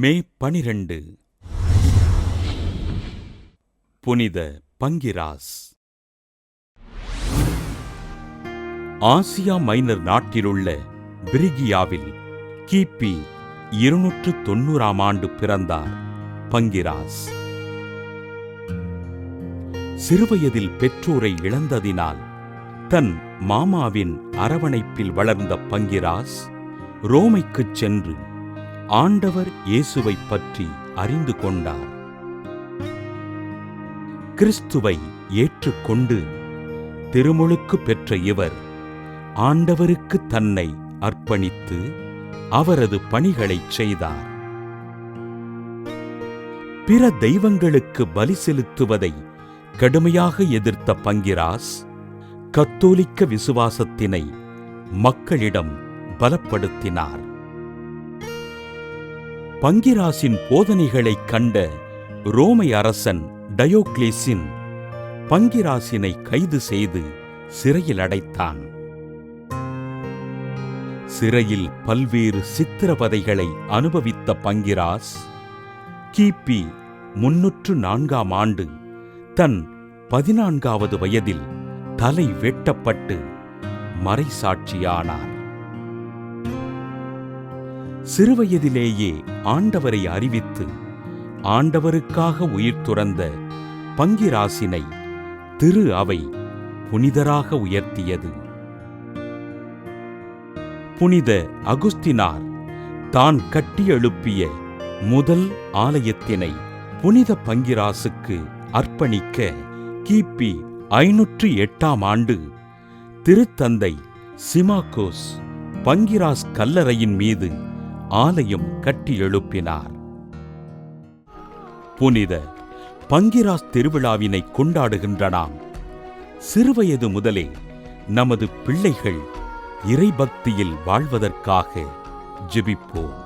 மே 12 புனித பங்கிராஸ். Asia minor நாட்டிலுள்ள பிரிகியாவில் கிபி 290ஆம் ஆண்டு பிறந்தார் பங்கிராஸ். சிறுவயதில் பெற்றோரை இழந்ததினால் தன் மாமாவின் அரவணைப்பில் வளர்ந்த பங்கிராஸ் ரோமைக்குச் சென்று ஆண்டவர் இயேசுவைப் பற்றி அறிந்து கொண்டார். கிறிஸ்துவை ஏற்றுக்கொண்டு திருமுழுக்கு பெற்ற இவர் ஆண்டவருக்கு தன்னை அர்ப்பணித்து அவரது பணிகளைச் செய்தார். பிற தெய்வங்களுக்கு பலி செலுத்துவதை கடுமையாக எதிர்த்த பங்கிராஸ் கத்தோலிக்க விசுவாசத்தினை மக்களிடம் பலப்படுத்தினார். பங்கிராசின் போதனைகளைக் கண்ட ரோமை அரசன் டயோக்ளேசின் பங்கிராசினை கைது செய்து சிறையில் அடைத்தான். சிறையில் பல்வேறு சித்திரவதைகளை அனுபவித்த பங்கிராஸ் கிபி 304ஆம் ஆண்டு தன் 14வது வயதில் தலை வெட்டப்பட்டு மறைசாட்சியானார். சிறுவயதிலேயே ஆண்டவரை அறிவித்து ஆண்டவருக்காக உயிர் துறந்த பங்கிராசினை திரு அவை புனிதராக உயர்த்தியது. புனித அகுஸ்தினார் தான் கட்டி எழுப்பிய முதல் ஆலயத்தினை புனித பங்கிராசுக்கு அர்ப்பணிக்க கிபி 508ஆம் ஆண்டு திருத்தந்தை சிமாகோஸ் பங்கிராஸ் கல்லறையின் மீது ஆலயம் கட்டி எழுப்பினார். புனித பங்கிராஸ் திருவிழாவினை கொண்டாடுகின்ற நாம் சிறுவயது முதலே நமது பிள்ளைகள் இறைபக்தியில் வாழ்வதற்காக ஜெபிப்போம்.